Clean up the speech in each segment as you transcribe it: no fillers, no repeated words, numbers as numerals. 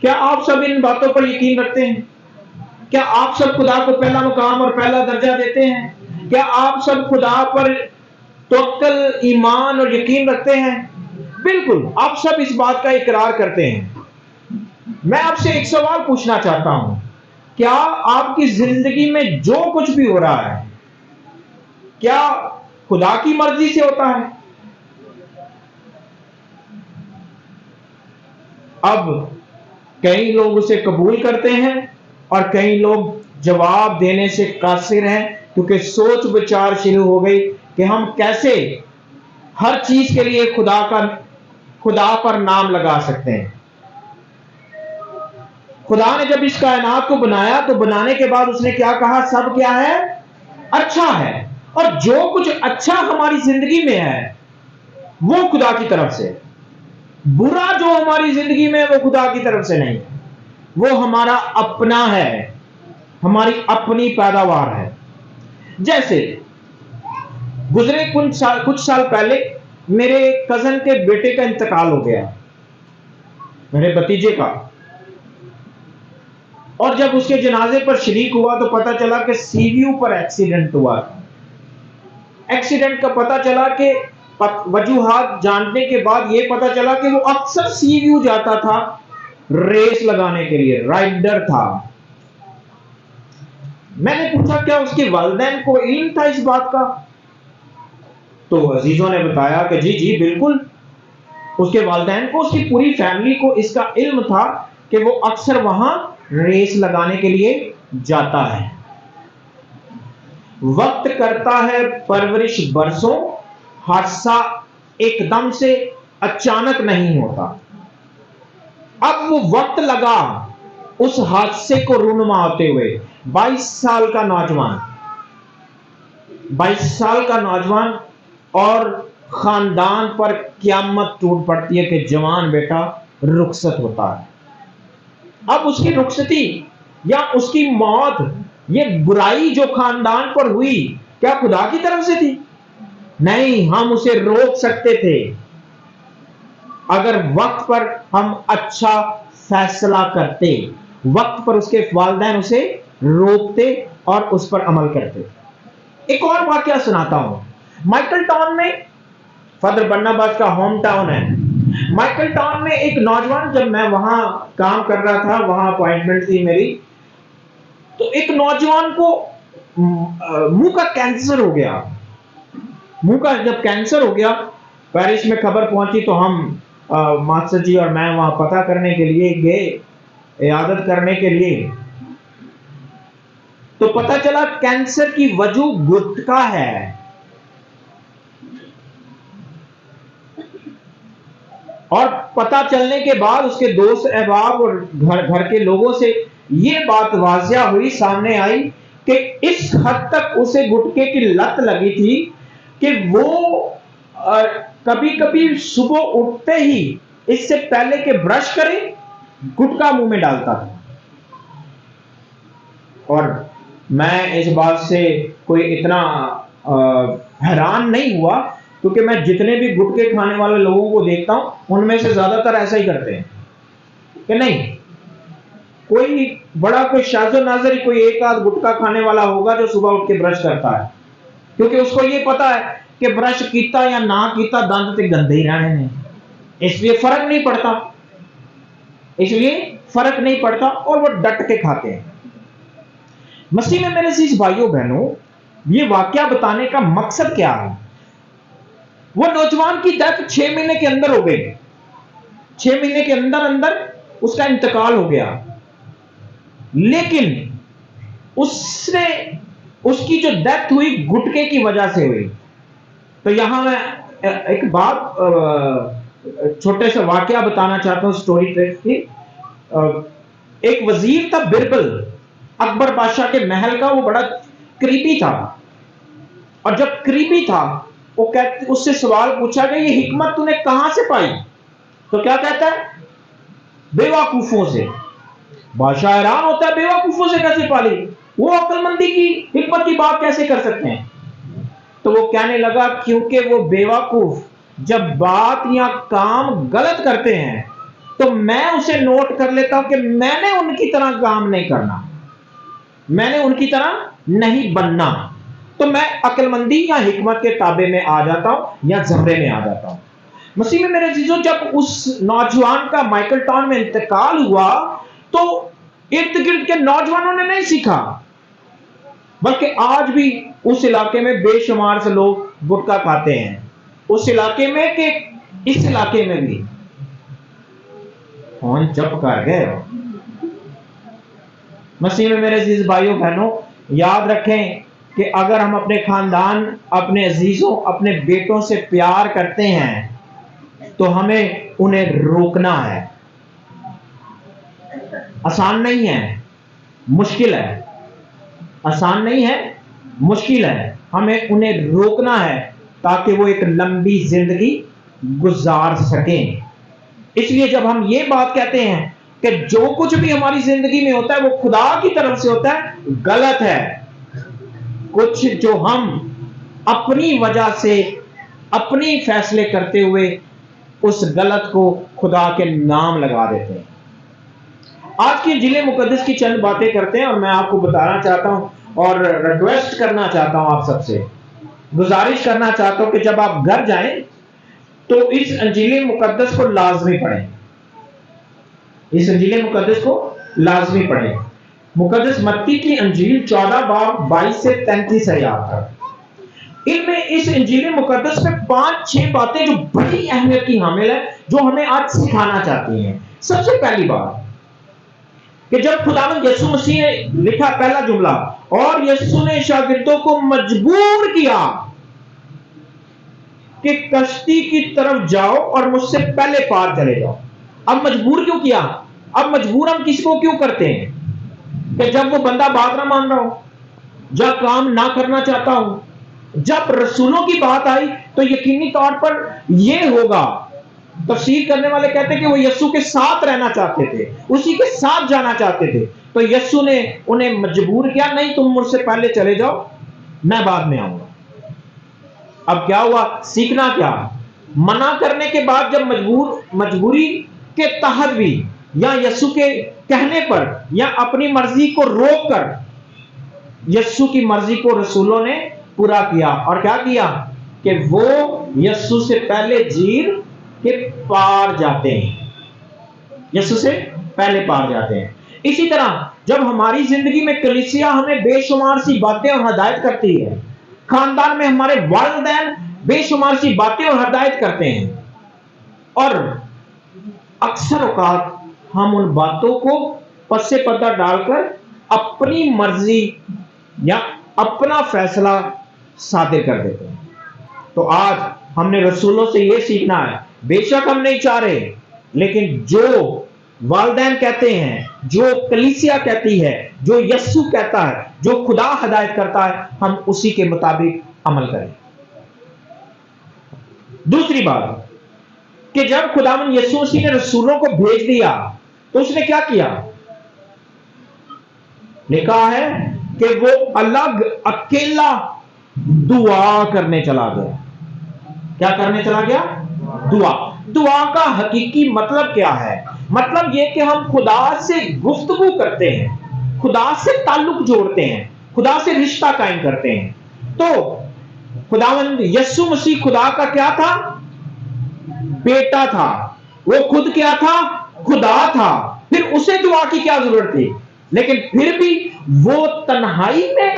کیا آپ سب ان باتوں پر یقین رکھتے ہیں؟ کیا آپ سب خدا کو پہلا مقام اور پہلا درجہ دیتے ہیں؟ کیا آپ سب خدا پر توکل، ایمان اور یقین رکھتے ہیں؟ بالکل، آپ سب اس بات کا اقرار کرتے ہیں۔ میں آپ سے ایک سوال پوچھنا چاہتا ہوں، کیا آپ کی زندگی میں جو کچھ بھی ہو رہا ہے کیا خدا کی مرضی سے ہوتا ہے؟ اب کئی لوگ اسے قبول کرتے ہیں اور کئی لوگ جواب دینے سے قاصر ہیں، کیونکہ سوچ بچار شروع ہو گئی کہ ہم کیسے ہر چیز کے لیے خدا پر نام لگا سکتے ہیں۔ خدا نے جب اس کائنات کو بنایا تو بنانے کے بعد اس نے کیا کہا؟ سب کیا ہے؟ اچھا ہے۔ اور جو کچھ اچھا ہماری زندگی میں ہے وہ خدا کی طرف سے، برا جو ہماری زندگی میں وہ خدا کی طرف سے نہیں، وہ ہمارا اپنا ہے، ہماری اپنی پیداوار ہے۔ جیسے گزرے کچھ سال پہلے میرے کزن کے بیٹے کا انتقال ہو گیا، میرے بھتیجے کا، اور جب اس کے جنازے پر شریک ہوا تو پتا چلا کہ سی ویو پر ایکسیڈنٹ ہوا۔ ایکسیڈنٹ کا پتا چلا کہ وجوہات جاننے کے بعد یہ پتا چلا کہ وہ اکثر سی ویو جاتا تھا ریس لگانے کے لیے، رائڈر تھا۔ میں نے پوچھا کیا اس کے والدین کو علم تھا اس بات کا؟ تو عزیزوں نے بتایا کہ جی بالکل، اس کے والدین کو، اس کی پوری فیملی کو اس کا علم تھا کہ وہ اکثر وہاں ریس لگانے کے لیے جاتا ہے۔ وقت کرتا ہے پرورش برسوں، حادثہ ایک دم سے اچانک نہیں ہوتا۔ اب وہ وقت لگا اس حادثے کو رونما ہوتے ہوئے۔ 22 سال کا نوجوان اور خاندان پر قیامت ٹوٹ پڑتی ہے کہ جوان بیٹا رخصت ہوتا ہے۔ اب اس کی رخصتی یا اس کی موت، یہ برائی جو خاندان پر ہوئی، کیا خدا کی طرف سے تھی؟ نہیں، ہم اسے روک سکتے تھے اگر وقت پر ہم اچھا فیصلہ کرتے، وقت پر اس کے والدین اسے روکتے اور اس پر عمل کرتے۔ ایک اور واقعہ سناتا ہوں۔ مائیکل ٹاؤن میں، فادر برناباس کا ہوم ٹاؤن ہے، مائیکل ٹاؤن میں ایک نوجوان، جب میں وہاں کام کر رہا تھا، وہاں اپوائنٹمنٹ تھی میری، تو ایک نوجوان کو منہ کا کینسر ہو گیا۔ منہ کا جب کینسر ہو گیا، پیرس میں خبر پہنچی تو ہم ماسٹر جی اور میں وہاں پتہ کرنے کے لیے گئے، عیادت کرنے کے لیے، تو پتہ چلا کینسر کی وجہ گٹکا ہے۔ اور پتہ چلنے کے بعد اس کے دوست احباب اور گھر کے لوگوں سے یہ بات واضح ہوئی، سامنے آئی کہ اس حد تک اسے گٹکے کی لت لگی تھی کہ وہ کبھی کبھی صبح اٹھتے ہی اس سے پہلے کہ برش کرے گٹکا منہ میں ڈالتا تھا۔ اور میں اس بات سے کوئی اتنا حیران نہیں ہوا، کیونکہ میں جتنے بھی گٹکے کھانے والے لوگوں کو دیکھتا ہوں ان میں سے زیادہ تر ایسا ہی کرتے ہیں کہ نہیں، کوئی بڑا کوئی شاذ و نادر کوئی ایک آدھ گٹکا کھانے والا ہوگا جو صبح اٹھ کے برش کرتا ہے، کیونکہ اس کو یہ پتا ہے کہ برش کیتا یا نہ کیتا دانت تے گندے ہی رہنے ہیں، اس لیے فرق نہیں پڑتا اور وہ ڈٹ کے کھاتے ہیں۔ مسیح میں میرے عزیز بھائیوں بہنوں، یہ واقعہ بتانے کا مقصد کیا ہے؟ وہ نوجوان کی ڈیتھ 6 مہینے کے اندر ہو گئی، 6 مہینے کے اندر اس کا انتقال ہو گیا، لیکن اس کی جو ڈیتھ ہوئی گٹکے کی وجہ سے ہوئی۔ تو یہاں میں ایک بات، چھوٹے سے واقعہ بتانا چاہتا ہوں سٹوری ٹریک کی۔ ایک وزیر تھا بربل، اکبر بادشاہ کے محل کا، وہ بڑا قریبی تھا، اور جب قریبی تھا اس سے سوال پوچھا کہ یہ حکمت تو نے کہاں سے پائی؟ تو کیا کہتا ہے؟ بیوقوفوں سے۔ بادشاہ حیران ہوتا ہے، بیوقوفوں سے کیسے پالی؟ وہ عقل مندی کی حکمت کی بات کیسے کر سکتے ہیں؟ تو وہ کہنے لگا کیونکہ وہ بیوقوف جب بات یا کام غلط کرتے ہیں تو تو میں اسے نوٹ کر لیتا ہوں کہ میں نے ان کی طرح کام نہیں کرنا, میں نے ان کی طرح نہیں بننا, تو میں عقل مندی یا حکمت کے تابع میں آ جاتا ہوں یا زمرے میں آ جاتا ہوں. مسیح میں میرے عزیزوں, جب اس نوجوان کا مائیکل ٹاؤن میں انتقال ہوا تو ارد گرد کے نوجوانوں نے نہیں سیکھا, بلکہ آج بھی اس علاقے میں بے شمار سے لوگ گٹکا کھاتے ہیں, اس علاقے میں کہ اس علاقے میں بھی. کون چپ کر گئے؟ مسیح میں میرے عزیز بھائیوں بہنوں, یاد رکھیں کہ اگر ہم اپنے خاندان, اپنے عزیزوں, اپنے بیٹوں سے پیار کرتے ہیں تو ہمیں انہیں روکنا ہے. آسان نہیں ہے, مشکل ہے, آسان نہیں ہے, مشکل ہے. ہمیں انہیں روکنا ہے تاکہ وہ ایک لمبی زندگی گزار سکیں. اس لیے جب ہم یہ بات کہتے ہیں کہ جو کچھ بھی ہماری زندگی میں ہوتا ہے وہ خدا کی طرف سے ہوتا ہے, غلط ہے. کچھ جو ہم اپنی وجہ سے اپنی فیصلے کرتے ہوئے اس غلط کو خدا کے نام لگا دیتے ہیں. آج کی انجیل مقدس کی چند باتیں کرتے ہیں اور میں آپ کو بتانا چاہتا ہوں اور ریکویسٹ کرنا چاہتا ہوں, آپ سب سے گزارش کرنا چاہتا ہوں کہ جب آپ گھر جائیں تو اس انجیل مقدس کو لازمی پڑھیں, اس انجیل مقدس کو لازمی پڑھیں. مقدس متی کی انجیل 14 باب 22 سے 33 ہے یاد کر. ان میں اس انجیل مقدس میں 5-6 باتیں جو بڑی اہمیت کی حامل ہے, جو ہمیں آج سکھانا چاہتی ہیں. سب سے پہلی بات کہ جب خداوند یسوع مسیح نے لکھا پہلا جملہ, اور یسوع نے شاگردوں کو مجبور کیا کہ کشتی کی طرف جاؤ اور مجھ سے پہلے پار چلے جاؤ. اب مجبور کیوں کیا؟ اب مجبور ہم کس کو کیوں کرتے ہیں؟ کہ جب وہ بندہ بات نہ مان رہا ہو, جب کام نہ کرنا چاہتا ہوں. جب رسولوں کی بات آئی تو یقینی طور پر یہ ہوگا. تفسیر کرنے والے کہتے ہیں کہ وہ یسوع کے ساتھ رہنا چاہتے تھے, اسی کے ساتھ جانا چاہتے تھے. تو یسوع نے انہیں مجبور کیا, نہیں تم مجھ سے پہلے چلے جاؤ, میں بعد میں آؤں گا. اب کیا ہوا؟ سیکھنا کیا؟ منع کرنے کے بعد جب مجبوری کے تحت بھی یا یسوع کے کہنے پر یا اپنی مرضی کو روک کر یسوع کی مرضی کو رسولوں نے پورا کیا. اور کیا کیا کہ وہ یسوع سے پہلے جھیل کے پار جاتے ہیں, یسوع سے پہلے پار جاتے ہیں. اسی طرح جب ہماری زندگی میں کلیسیا ہمیں بے شمار سی باتیں اور ہدایت کرتی ہے, خاندان میں ہمارے والدین بے شمار سی باتیں اور ہدایت کرتے ہیں, اور اکثر اوقات ہم ان باتوں کو پس پردہ ڈال کر اپنی مرضی یا اپنا فیصلہ صادر کر دیتے ہیں. تو آج ہم نے رسولوں سے یہ سیکھنا ہے, بے شک ہم نہیں چاہ رہے, لیکن جو والدین کہتے ہیں, جو کلیسیا کہتی ہے, جو یسوع کہتا ہے, جو خدا ہدایت کرتا ہے, ہم اسی کے مطابق عمل کریں. دوسری بات کہ جب خداوند یسوع مسیح نے رسولوں کو بھیج دیا تو اس نے کیا کیا؟ لکھا ہے کہ وہ الگ اکیلا دعا کرنے چلا گیا. کیا کرنے چلا گیا؟ دعا. دعا کا حقیقی مطلب کیا ہے؟ مطلب یہ کہ ہم خدا سے گفتگو کرتے ہیں, خدا سے تعلق جوڑتے ہیں, خدا سے رشتہ قائم کرتے ہیں. تو خداوند یسوع مسیح خدا کا کیا تھا؟ بیٹا تھا. وہ خود کیا تھا؟ خدا تھا. پھر اسے دعا کی کیا ضرورت تھی؟ لیکن پھر بھی وہ تنہائی میں,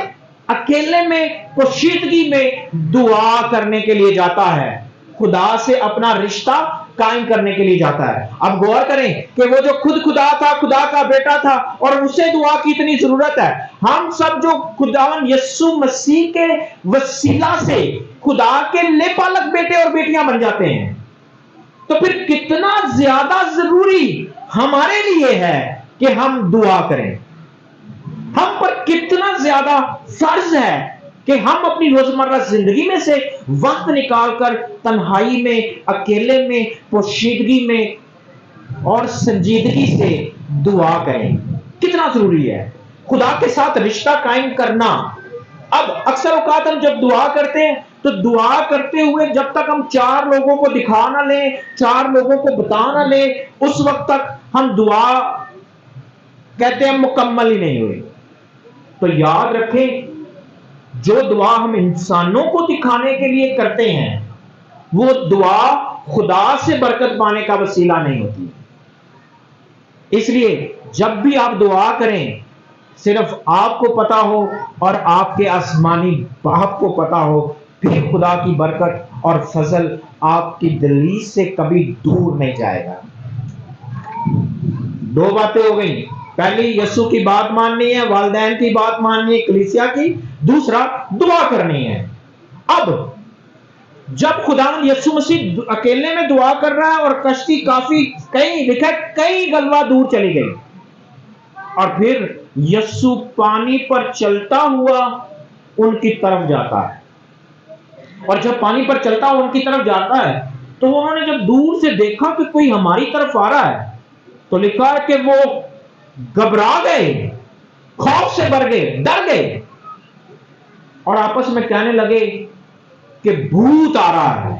اکیلے میں, پوشیدگی میں دعا کرنے کے لیے جاتا ہے, خدا سے اپنا رشتہ قائم کرنے کے لیے جاتا ہے. اب غور کریں کہ وہ جو خود خدا تھا, خدا کا بیٹا تھا, اور اسے دعا کی اتنی ضرورت ہے. ہم سب جو خداوند یسوع مسیح کے وسیلہ سے خدا کے لےپالک بیٹے اور بیٹیاں بن جاتے ہیں, تو پھر کتنا زیادہ ضروری ہمارے لیے ہے کہ ہم دعا کریں. ہم پر کتنا زیادہ فرض ہے کہ ہم اپنی روزمرہ زندگی میں سے وقت نکال کر تنہائی میں, اکیلے میں, پوشیدگی میں اور سنجیدگی سے دعا کریں. کتنا ضروری ہے خدا کے ساتھ رشتہ قائم کرنا. اب اکثر اوقات ہم جب دعا کرتے ہیں تو دعا کرتے ہوئے جب تک ہم 4 لوگوں کو دکھا نہ لیں، 4 لوگوں کو بتا نہ لیں، اس وقت تک ہم دعا کہتے ہیں مکمل ہی نہیں ہوئی۔ تو یاد رکھیں، جو دعا ہم انسانوں کو دکھانے کے لیے کرتے ہیں وہ دعا خدا سے برکت پانے کا وسیلہ نہیں ہوتی۔ اس لیے جب بھی آپ دعا کریں، صرف آپ کو پتا ہو اور آپ کے آسمانی باپ کو پتا ہو، پھر خدا کی برکت اور فضل آپ کی دہلیز سے کبھی دور نہیں جائے گا۔ 2 باتیں ہو گئیں، پہلی یسوع کی بات ماننی ہے، والدین کی بات ماننی ہے، کلیسیا کی، دوسرا دعا کرنی ہے۔ اب جب خدا یسوع مسیح اکیلے میں دعا کر رہا ہے اور کشتی کئی غلبہ دور چلی گئی، اور پھر یسوع پانی پر چلتا ہوا ان کی طرف جاتا ہے، اور جب پانی پر چلتا ہوا ان کی طرف جاتا ہے تو انہوں نے جب دور سے دیکھا کہ کوئی ہماری طرف آ رہا ہے تو لکھا ہے کہ وہ گھبرا گئے، خوف سے بھر گئے، ڈر گئے، اور آپس میں کہنے لگے کہ بھوت آ رہا ہے،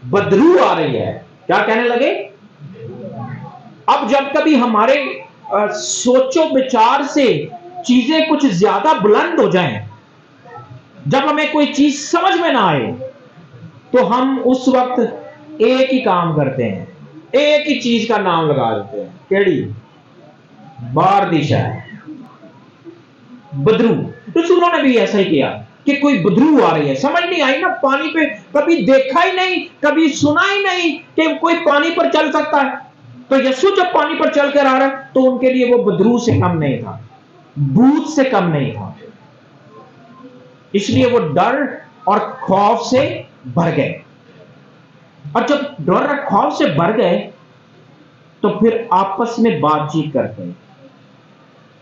بدرو آ رہی ہے۔ کیا کہنے لگے؟ اب جب کبھی ہمارے سوچو بچار سے چیزیں کچھ زیادہ بلند ہو جائیں، جب ہمیں کوئی چیز سمجھ میں نہ آئے، تو ہم اس وقت ایک ہی کام کرتے ہیں، ایک ہی چیز کا نام لگا دیتے ہیں۔ کیڑی؟ باردشا، بدرو۔ رسولوں نے بھی ایسا ہی کیا کہ کوئی بدرو آ رہی ہے، سمجھ نہیں آئی نا، پانی پہ کبھی دیکھا ہی نہیں، کبھی سنا ہی نہیں کہ کوئی پانی پر چل سکتا ہے۔ تو یسوع جب پانی پر چل کر آ رہا ہے تو ان کے لیے وہ بدرو سے کم نہیں تھا، بھوت سے کم نہیں تھا، اس لیے وہ ڈر اور خوف سے بھر گئے۔ اور جب ڈر اور خوف سے بھر گئے تو پھر آپس میں بات چیت کرتے ہیں۔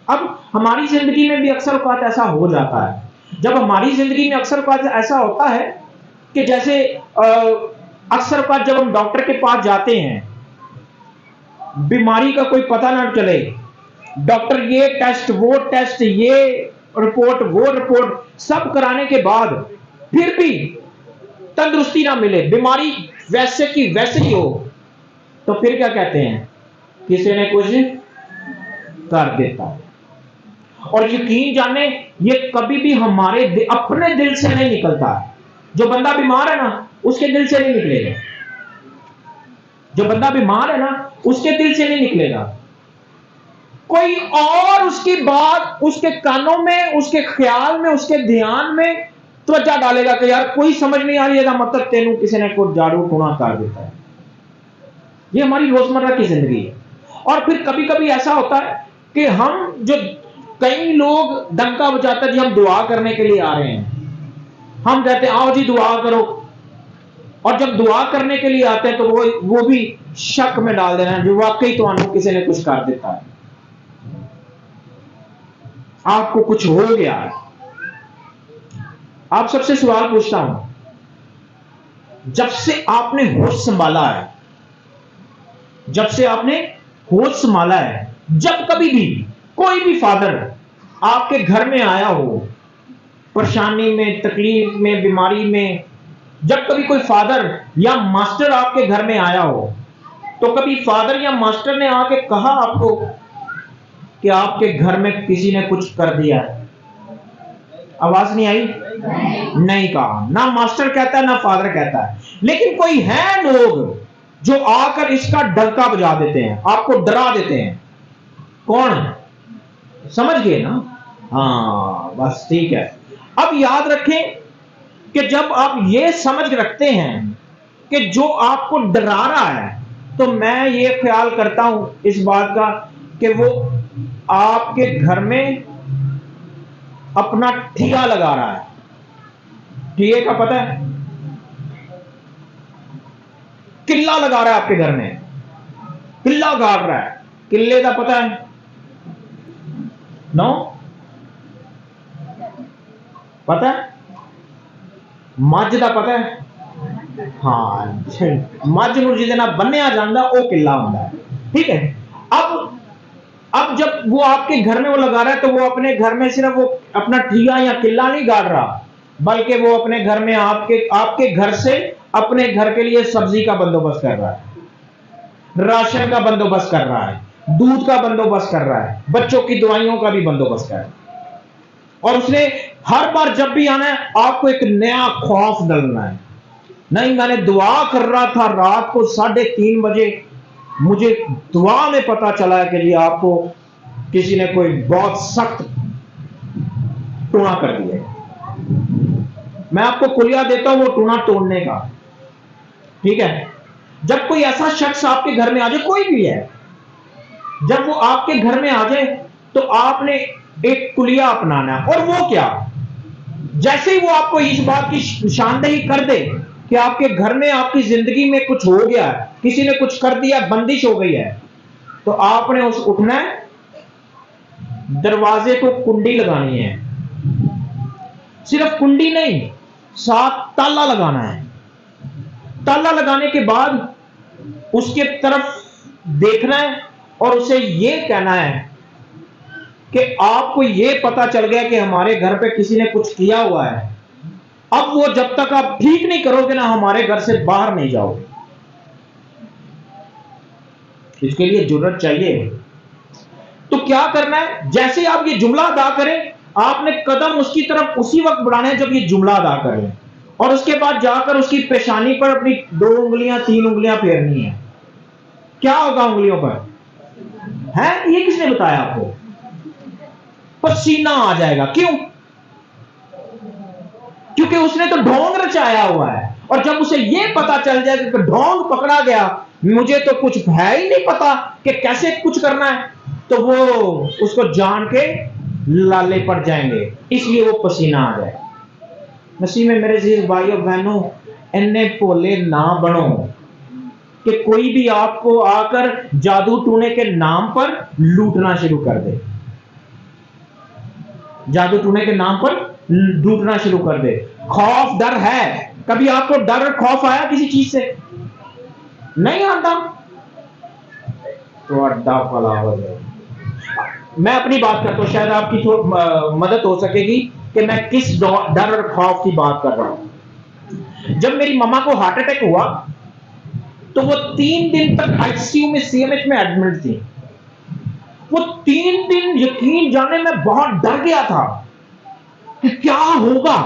اب ہماری زندگی میں بھی اکثر اوقات ایسا ہو جاتا ہے، جب ہماری زندگی میں اکثر اوقات ایسا ہوتا ہے کہ جیسے اکثر اوقات جب ہم ڈاکٹر کے پاس جاتے ہیں، بیماری کا کوئی پتہ نہ چلے، ڈاکٹر یہ ٹیسٹ وہ ٹیسٹ، یہ رپورٹ وہ رپورٹ سب کرانے کے بعد پھر بھی تندرستی نہ ملے، بیماری ویسے کی ویسے ہی ہو، تو پھر کیا کہتے ہیں؟ کسی نے کچھ کر دیتا ہے۔ اور یقین جانے یہ کبھی بھی ہمارے اپنے دل سے نہیں نکلتا۔ جو بندہ بیمار ہے نا اس کے دل سے نہیں نکلے گا، جو بندہ بیمار ہے نا اس کے دل سے نہیں نکلے گا، کوئی اور اس کی بات اس کے کانوں میں، اس کے خیال میں، اس کے دھیان میں توجہ ڈالے گا کہ یار کوئی سمجھ نہیں آ رہی ہے، مطلب تینوں کسی نے کوئی جادو ٹونا کر دیتا ہے۔ یہ ہماری روزمرہ کی زندگی ہے۔ اور پھر کبھی کبھی ایسا ہوتا ہے کہ ہم جو کئی لوگ ڈنکا بجاتا ہے جی ہم دعا کرنے کے لیے آ رہے ہیں، ہم کہتے ہیں آؤ جی دعا کرو، اور جب دعا کرنے کے لیے آتے ہیں تو وہ بھی شک میں ڈال دینا جو واقعی تو کسی نے کچھ کر دیتا ہے، آپ کو کچھ ہو گیا ہے۔ آپ سب سے سوال پوچھتا ہوں، جب سے آپ نے ہوش سنبھالا ہے، جب سے آپ نے ہوش سنبھالا ہے، جب کبھی بھی کوئی بھی فادر آپ کے گھر میں آیا ہو، پریشانی میں، تکلیف میں، بیماری میں، جب کبھی کوئی فادر یا ماسٹر آپ کے گھر میں آیا ہو، تو کبھی فادر یا ماسٹر نے آ کے کہا آپ کو کہ آپ کے گھر میں کسی نے کچھ کر دیا ہے؟ آواز نہیں آئی؟ نہیں کہا، نہ ماسٹر کہتا ہے نہ فادر کہتا ہے، لیکن کوئی ہے لوگ جو آ کر اس کا ڈنکا بجا دیتے ہیں، آپ کو ڈرا دیتے ہیں۔ کون؟ سمجھ گئے نا؟ ہاں بس ٹھیک ہے۔ اب یاد رکھیں کہ جب آپ یہ سمجھ رکھتے ہیں کہ جو آپ کو ڈرا رہا ہے، تو میں یہ خیال کرتا ہوں اس بات کا کہ وہ آپ کے گھر میں اپنا ٹھیا لگا رہا ہے۔ ٹھیے کا پتہ ہے؟ قلعہ لگا رہا ہے آپ کے گھر میں، قلعہ گاڑ رہا ہے۔ قلعے کا پتہ ہے؟ نو پتہ ہے؟ مجھ کا پتہ ہے؟ ہاں مجھ نو جہدے نال بنیا جاندا وہ قلعہ ہوندا ہے، ٹھیک ہے۔ اب جب وہ آپ کے گھر میں وہ لگا رہا ہے تو وہ اپنے گھر میں صرف وہ اپنا ٹھیا یا قلعہ نہیں گاڑ رہا، بلکہ وہ اپنے گھر میں آپ کے گھر سے اپنے گھر کے لیے سبزی کا بندوبست کر رہا ہے، راشن کا بندوبست کر رہا ہے، دودھ کا بندوبست کر رہا ہے، بچوں کی دوائیوں کا بھی بندوبست کر رہا ہے، اور اس نے ہر بار جب بھی آنا ہے آپ کو ایک نیا خوف ڈالنا ہے۔ نہیں، میں نے دعا کر رہا تھا رات کو 3:30 بجے، مجھے دعا میں پتا چلا ہے کہ جی آپ کو کسی نے کوئی بہت سخت ٹونا کر دیا ہے۔ میں آپ کو کلیہ دیتا ہوں وہ ٹونا توڑنے کا، ٹھیک ہے؟ جب کوئی ایسا شخص آپ کے گھر میں آ جائے، کوئی بھی ہے، جب وہ آپ کے گھر میں آ جائے تو آپ نے ایک کلیہ اپنانا ہے، اور وہ کیا؟ جیسے ہی وہ آپ کو اس بات کی نشاندہی کر دے کہ آپ کے گھر میں آپ کی زندگی میں کچھ ہو گیا ہے، کسی نے کچھ کر دیا، بندش ہو گئی ہے، تو آپ نے اٹھنا ہے، دروازے کو کنڈی لگانی ہے، صرف کنڈی نہیں، ساتھ تالا لگانا ہے۔ تالا لگانے کے بعد اس کے طرف دیکھنا ہے اور اسے یہ کہنا ہے کہ آپ کو یہ پتا چل گیا کہ ہمارے گھر پہ کسی نے کچھ کیا ہوا ہے، اب وہ جب تک آپ ٹھیک نہیں کرو گے نا، ہمارے گھر سے باہر نہیں جاؤ گے۔ اس کے لیے جرات چاہیے۔ تو کیا کرنا ہے؟ جیسے آپ یہ جملہ ادا کریں، آپ نے قدم اس کی طرف اسی وقت بڑھانا ہے جب یہ جملہ ادا کریں، اور اس کے بعد جا کر اس کی پیشانی پر اپنی 2 انگلیاں 3 انگلیاں پھیرنی ہے۔ کیا ہوگا انگلیوں پر؟ ہے یہ کس نے بتایا آپ کو؟ پسینہ آ جائے گا۔ کیوں؟ کیونکہ اس نے تو ڈھونگ رچایا ہوا ہے، اور جب اسے یہ پتا چل جائے کہ ڈھونگ پکڑا گیا، مجھے تو کچھ ہے ہی نہیں پتا کہ کیسے کچھ کرنا ہے، تو وہ اس کو جان کے لالے پڑ جائیں گے، اس لیے وہ پسینہ آ جائے۔ مسیح میں میرے عزیز بھائیو بہنوں، انے بھولے نہ بنو کہ کوئی بھی آپ کو آ کر جادو ٹونے کے نام پر لوٹنا شروع کر دے، جادو ٹونے کے نام پر لوٹنا شروع کر دے۔ خوف ڈر ہے، کبھی آپ کو ڈر اور خوف آیا کسی چیز سے؟ نہیں آتا تو اڈا پلا ہو جائے۔ میں اپنی بات کرتا ہوں، شاید آپ کی مدد ہو سکے گی کہ میں کس ڈر اور خوف کی بات کر رہا ہوں۔ جب میری ماما کو ہارٹ اٹیک ہوا تو وہ 3 دن تک آئی سی یو میں CMH میں ایڈمٹ تھی۔ وہ 3 دن یقین جانے میں بہت ڈر گیا تھا کہ کیا ہوگا۔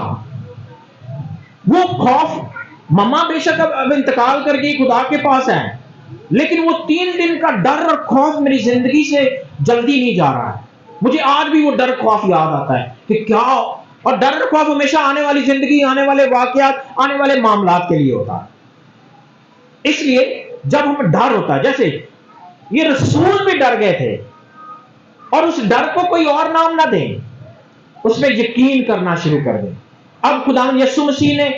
وہ خوف، ماما بے شک اب انتقال کر گئی، خدا کے پاس ہے، لیکن وہ 3 دن کا ڈر اور خوف میری زندگی سے جلدی نہیں جا رہا ہے۔ مجھے آج بھی وہ ڈر خوف یاد آتا ہے کہ کیا، اور ڈر اور خوف ہمیشہ آنے والی زندگی، آنے والے واقعات، آنے والے معاملات کے لیے ہوتا ہے۔ اس لیے جب ہمیں ڈر ہوتا ہے، جیسے یہ رسول بھی ڈر گئے تھے، اور اس ڈر کو کوئی اور نام نہ دیں، اس میں یقین کرنا شروع کر دیں۔ اب خدا یسوع مسیح نے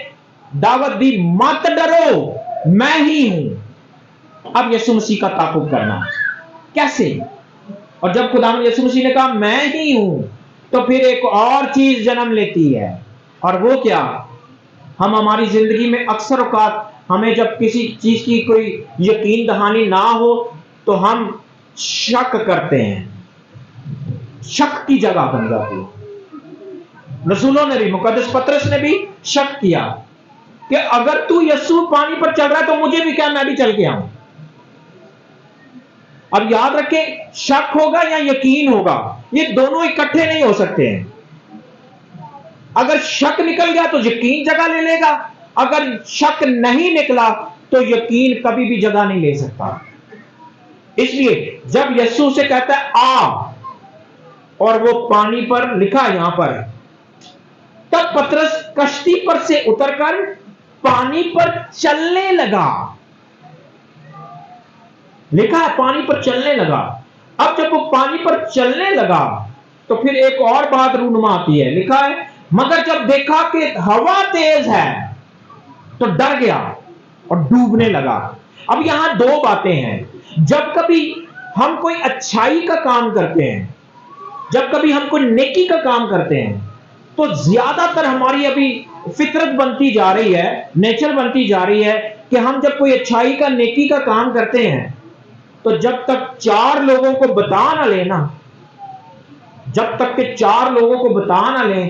دعوت دی، مت ڈرو میں ہی ہوں۔ اب یسوع مسیح کا تعاقب کرنا کیسے؟ اور جب خدا یسوع مسیح نے کہا میں ہی ہوں، تو پھر ایک اور چیز جنم لیتی ہے، اور وہ کیا؟ ہم ہماری زندگی میں اکثر اوقات ہمیں جب کسی چیز کی کوئی یقین دہانی نہ ہو تو ہم شک کرتے ہیں، شک کی جگہ بن جاتی ہے۔ رسولوں نے بھی، مقدس پطرس نے بھی شک کیا کہ اگر تو یسوع پانی پر چل رہا ہے تو مجھے بھی کیا، میں بھی چل کے آؤں۔ اب یاد رکھیں، شک ہوگا یا یقین ہوگا، یہ دونوں اکٹھے نہیں ہو سکتے ہیں۔ اگر شک نکل گیا تو یقین جگہ لے لے گا، اگر شک نہیں نکلا تو یقین کبھی بھی جگہ نہیں لے سکتا۔ اس لیے جب یسوع سے کہتا ہے آ، اور وہ پانی پر لکھا یہاں پر، تب پطرس کشتی پر سے اتر کر پانی پر چلنے لگا۔ لکھا ہے پانی پر چلنے لگا۔ اب جب وہ پانی پر چلنے لگا تو پھر ایک اور بات رونما آتی ہے، لکھا ہے مگر جب دیکھا کہ ہوا تیز ہے تو ڈر گیا اور ڈوبنے لگا۔ اب یہاں 2 باتیں ہیں۔ جب کبھی ہم کوئی اچھائی کا کام کرتے ہیں، جب کبھی ہم کوئی نیکی کا کام کرتے ہیں، تو زیادہ تر ہماری ابھی فطرت بنتی جا رہی ہے، نیچر بنتی جا رہی ہے کہ ہم جب کوئی اچھائی کا، نیکی کا کام کرتے ہیں تو جب تک 4 لوگوں کو بتا نہ لیں نا، جب تک کہ 4 لوگوں کو بتا نہ لیں،